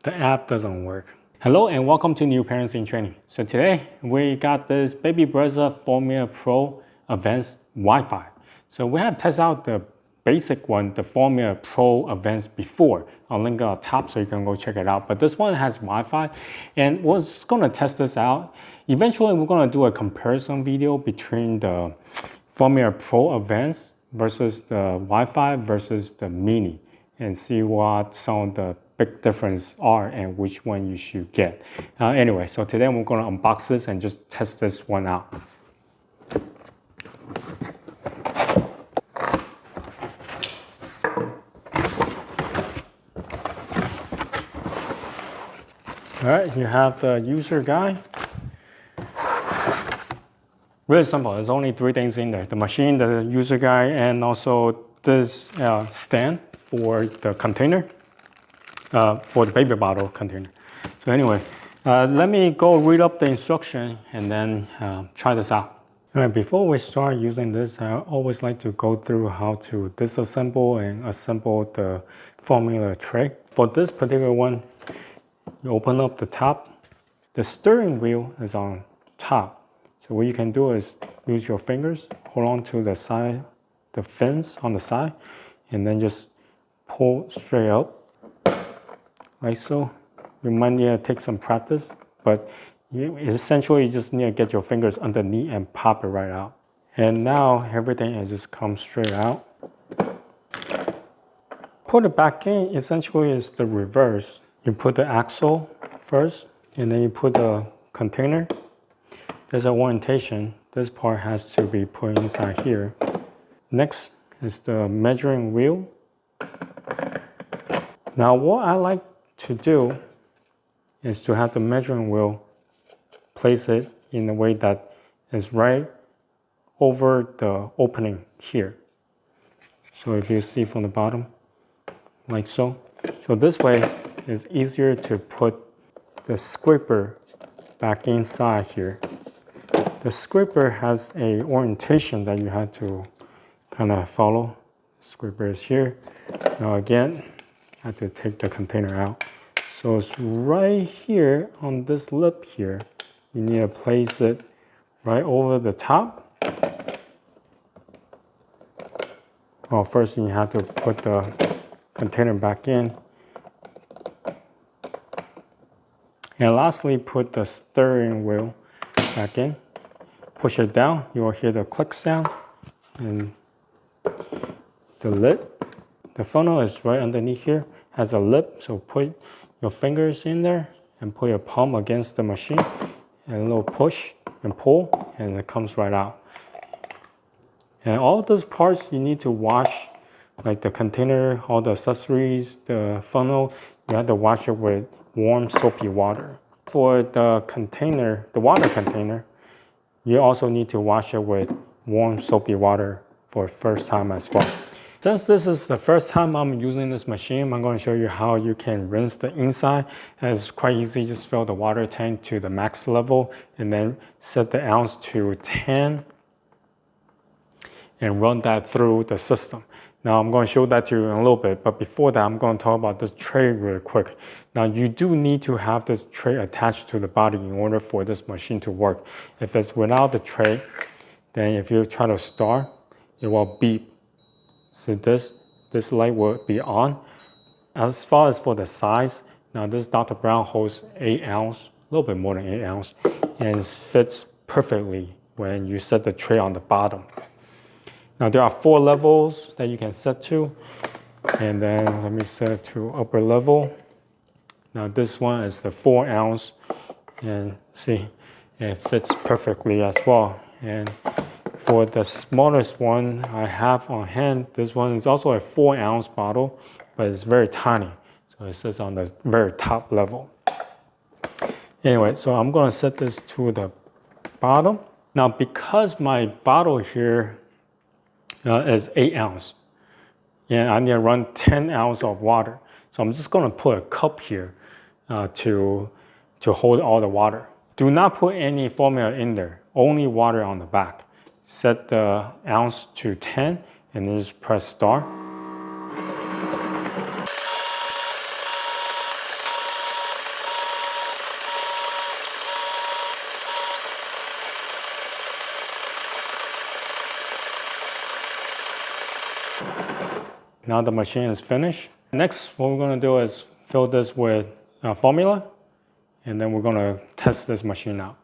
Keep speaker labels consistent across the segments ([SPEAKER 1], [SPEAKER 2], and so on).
[SPEAKER 1] the app doesn't work. Hello and welcome to New Parents in Training. So today we got this baby Brezza Formula Pro Advanced Wi-Fi. So we have tested out the basic one, the Formula Pro Advanced before. I'll link on top so you can go check it out. But this one has Wi-Fi and we're just gonna test this out. Eventually we're gonna do a comparison video between the Formula Pro Advanced versus the Wi-Fi versus the Mini and see what some of the big difference are and which one you should get. Anyway, so today we're gonna unbox this and just test this one out. All right, you have the user guide. Really simple, there's only three things in there. The machine, the user guide, and also this stand for the container, for the baby bottle container. So anyway, let me go read up the instruction and then try this out. All right, before we start using this, I always like to go through how to disassemble and assemble the formula tray. For this particular one, you open up the top. The steering wheel is on top. So what you can do is use your fingers, hold on to the side, the fins on the side, and then just pull straight up, like so. You might need to take some practice, but essentially you just need to get your fingers underneath and pop it right out. And now everything has just come straight out. Put it back in, essentially is the reverse. You put the axle first, and then you put the container. There's an orientation. This part has to be put inside here. Next is the measuring wheel. Now what I like to do is to have the measuring wheel, place it in a way that is right over the opening here. So if you see from the bottom, like so. So this way it's easier to put the scraper back inside here. The scraper has a orientation that you have to kind of follow. The scraper is here. Now again, I have to take the container out. So it's right here on this lip here. You need to place it right over the top. Well, first you have to put the container back in. And lastly, put the steering wheel back in. Push it down, you will hear the click sound. And the lid, the funnel is right underneath here, has a lip, so put your fingers in there and put your palm against the machine and a little push and pull, and it comes right out. And all those parts you need to wash, like the container, all the accessories, the funnel, you have to wash it with warm soapy water. For the container, the water container, you also need to wash it with warm soapy water for the first time as well. Since this is the first time I'm using this machine, I'm going to show you how you can rinse the inside. And it's quite easy, just fill the water tank to the max level and then set the ounce to 10 and run that through the system. Now I'm going to show that to you in a little bit, but before that I'm going to talk about this tray really quick. Now you do need to have this tray attached to the body in order for this machine to work. If it's without the tray, then if you try to start, it will beep. So this light will be on. As far as for the size, now this Dr. Brown holds 8 ounce, a little bit more than 8 ounce, and it fits perfectly when you set the tray on the bottom. Now there are 4 levels that you can set to, and then let me set it to upper level. Now this one is the 4 ounce, and see, it fits perfectly as well. And for the smallest one I have on hand, this one is also a 4 ounce bottle, but it's very tiny. So it sits on the very top level. Anyway, so I'm gonna set this to the bottom. Now because my bottle here is 8 ounce, and I need to run 10 ounce of water. So I'm just gonna put a cup here to hold all the water. Do not put any formula in there, only water on the back. Set the ounce to 10 and then just press start. now the machine is finished. Next, what we're gonna do is fill this with formula, and then we're gonna test this machine out.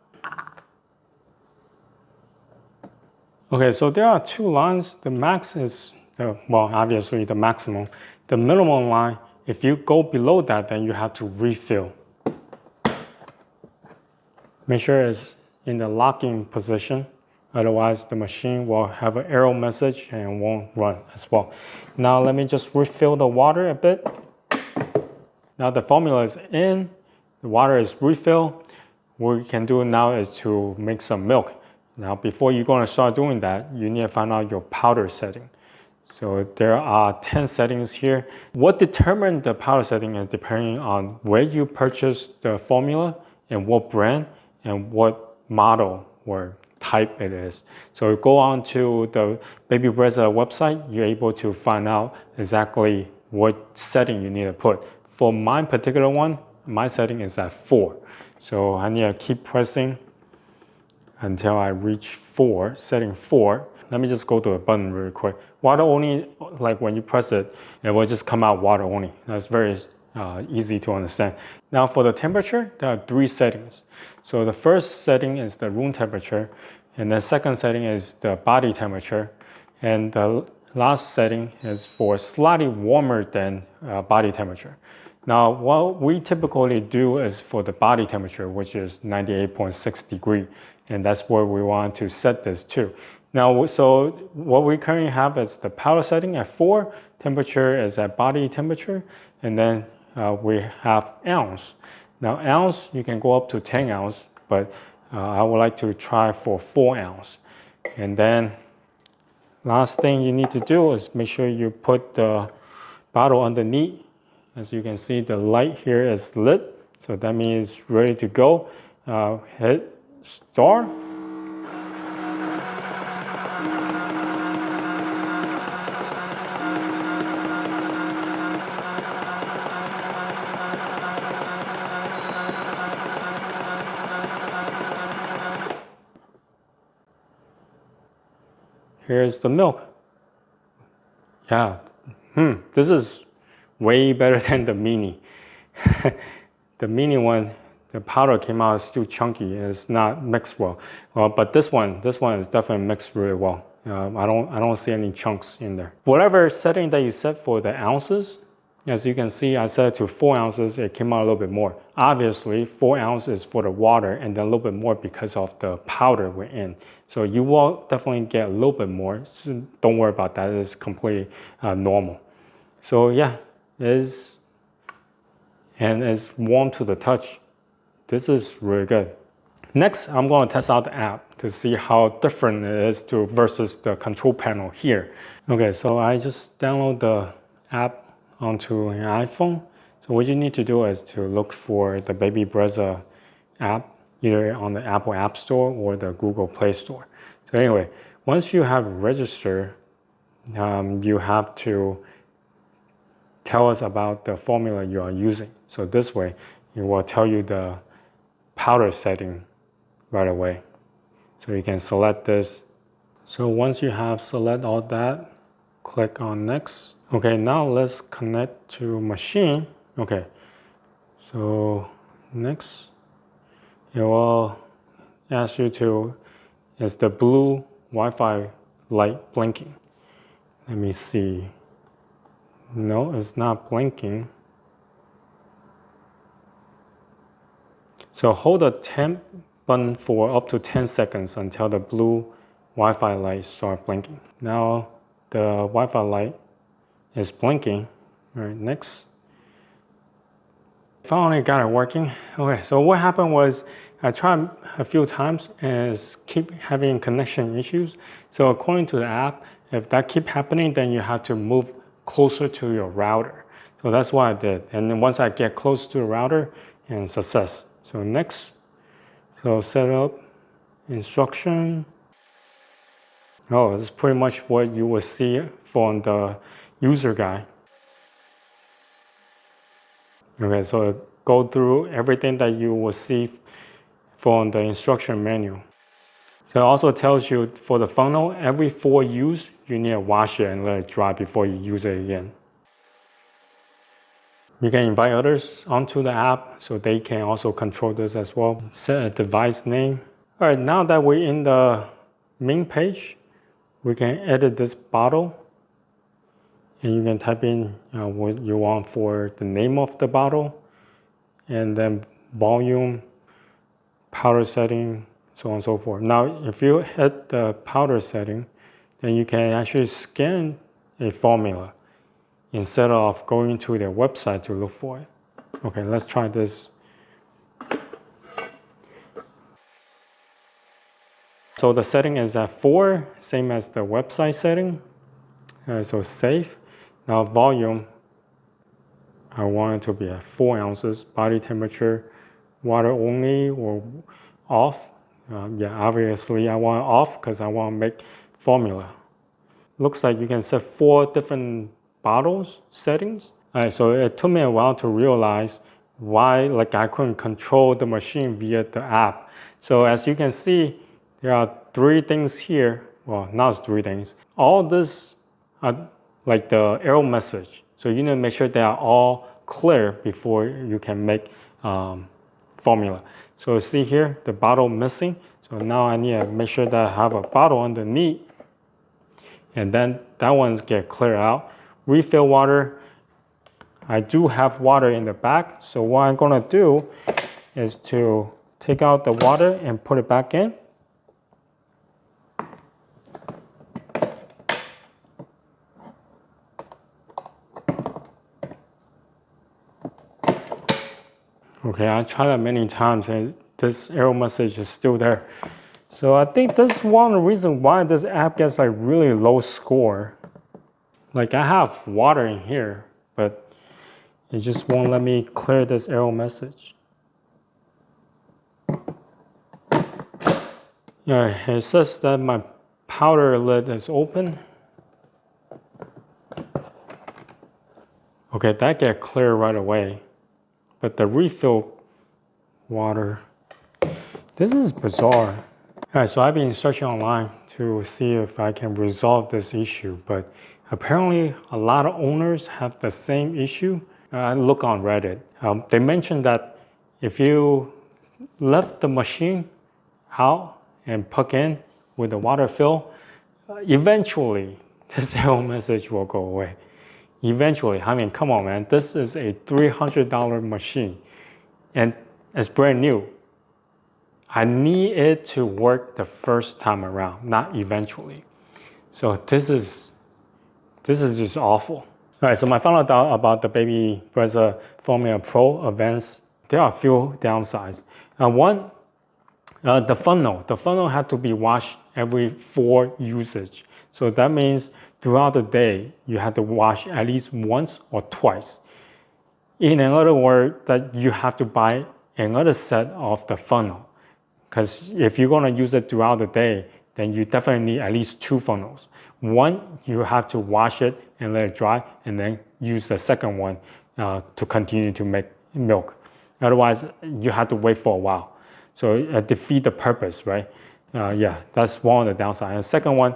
[SPEAKER 1] Okay, so there are two lines. The max is, well, obviously the maximum. The minimum line, if you go below that, then you have to refill. Make sure it's in the locking position. Otherwise, the machine will have an error message and won't run as well. Now, let me just refill the water a bit. Now the formula is in, the water is refilled. What we can do now is to make some milk. Now, before you're going to start doing that, you need to find out your powder setting. So there are 10 settings here. What determines the powder setting is depending on where you purchase the formula and what brand and what model or type it is. So go on to the Baby Brezza website, you're able to find out exactly what setting you need to put. For my particular one, my setting is at 4. So I need to keep pressing until I reach 4, setting 4. Let me just go to a button really quick. Water only, like when you press it, it will just come out water only. That's very easy to understand. Now for the temperature, there are 3 settings. So the first setting is the room temperature, and the second setting is the body temperature, and the last setting is for slightly warmer than body temperature. Now what we typically do is for the body temperature, which is 98.6 degrees, and that's where we want to set this to. Now, so what we currently have is the powder setting at 4, temperature is at body temperature, and then we have ounce. Now ounce, you can go up to 10 ounce, but I would like to try for 4 ounce. And then last thing you need to do is make sure you put the bottle underneath. As you can see, the light here is lit, so that means it's ready to go. Hit start. Here's the milk. Yeah, this is way better than the mini. The mini one, the powder came out still chunky. It's not mixed well. But this one is definitely mixed really well. I don't see any chunks in there. Whatever setting that you set for the ounces, as you can see, I set it to 4 ounces. It came out a little bit more. Obviously, 4 ounces for the water, and then a little bit more because of the powder we're in. So you will definitely get a little bit more. So don't worry about that. It's completely normal. So yeah, it's warm to the touch. This is really good. Next, I'm going to test out the app to see how different it is versus the control panel here. Okay, so I just download the app onto an iPhone. So what you need to do is to look for the Baby Brezza app, either on the Apple App Store or the Google Play Store. So anyway, once you have registered, you have to tell us about the formula you are using. So this way, it will tell you the powder setting right away. So you can select this. So once you have select all that, click on next. Okay, now let's connect to machine. Okay, so next, it will ask you to, is the blue Wi-Fi light blinking? Let me see. No, it's not blinking. So hold the temp button for up to 10 seconds until the blue Wi-Fi light starts blinking. Now the Wi-Fi light is blinking. All right, next. Finally got it working. Okay, so what happened was I tried a few times and keep having connection issues. So according to the app, if that keep happening, then you have to move closer to your router. So that's what I did. And then once I get close to the router, and success. So next, so set up instruction. Oh, this is pretty much what you will see from the user guide. Okay, so go through everything that you will see from the instruction manual. So it also tells you for the funnel, every 4 use, you need to wash it and let it dry before you use it again. You can invite others onto the app so they can also control this as well. Set a device name. All right, now that we're in the main page, we can edit this bottle. And you can type in what you want for the name of the bottle, and then volume, powder setting, so on and so forth. Now, if you hit the powder setting, then you can actually scan a formula instead of going to their website to look for it. Okay, let's try this. So the setting is at 4, same as the website setting. So save. Now volume, I want it to be at 4 ounces. Body temperature, water only or off. Yeah, obviously I want off because I want to make formula. Looks like you can set 4 different bottles settings. All right, so it took me a while to realize why I couldn't control the machine via the app. So as you can see, there are 3 things here. Well, not 3 things. All this are like the error message. So you need to make sure they are all clear before you can make formula. So see here, the bottle missing. So now I need to make sure that I have a bottle underneath. And then that one's get clear out. Refill water. I do have water in the back. So what I'm gonna do is to take out the water and put it back in. Okay, I tried that many times and this error message is still there. So I think this is one of the reasons why this app gets really low score. I have water in here, but it just won't let me clear this error message. Yeah, it says that my powder lid is open. Okay, that get clear right away. But the refill water, this is bizarre. All right, so I've been searching online to see if I can resolve this issue, but apparently a lot of owners have the same issue. I look on Reddit. They mentioned that if you left the machine out and plug in with the water fill, eventually this error message will go away. Eventually, I mean, come on, man. This is a $300 machine and it's brand new. I need it to work the first time around, not eventually. So this is just awful. All right, so my final thought about the baby Brezza Formula Pro Advanced, there are a few downsides. One, the funnel. The funnel had to be washed every 4 usage. So that means throughout the day, you have to wash at least once or twice. In other words, that you have to buy another set of the funnel. Because if you're gonna use it throughout the day, then you definitely need at least 2 funnels. One, you have to wash it and let it dry, and then use the second one to continue to make milk. Otherwise, you have to wait for a while. So it defeats the purpose, right? Yeah, that's one of the downsides. And the second one,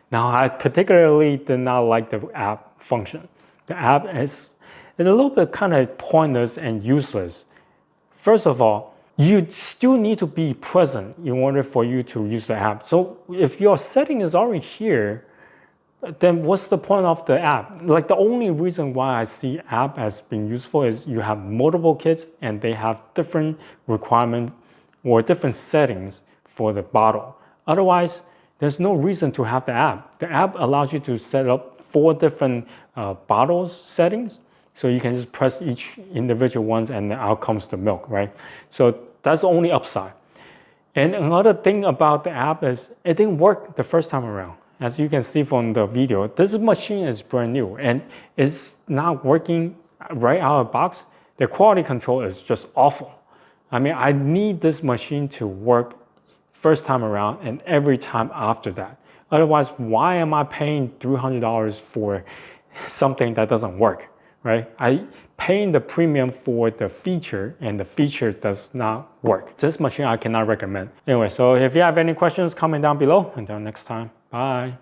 [SPEAKER 1] now I particularly did not like the app function. The app is a little bit kind of pointless and useless. First of all, you still need to be present in order for you to use the app. So if your setting is already here, then what's the point of the app? The only reason why I see app as being useful is you have multiple kids and they have different requirements or different settings for the bottle. Otherwise, there's no reason to have the app. The app allows you to set up 4 different bottles settings. So you can just press each individual ones and out comes the milk, right? So that's the only upside. And another thing about the app is it didn't work the first time around. As you can see from the video, this machine is brand new and it's not working right out of the box. The quality control is just awful. I mean, I need this machine to work first time around and every time after that. Otherwise, why am I paying $300 for something that doesn't work, right? I paying the premium for the feature and the feature does not work. This machine I cannot recommend. Anyway, so if you have any questions, comment down below. Until next time, bye.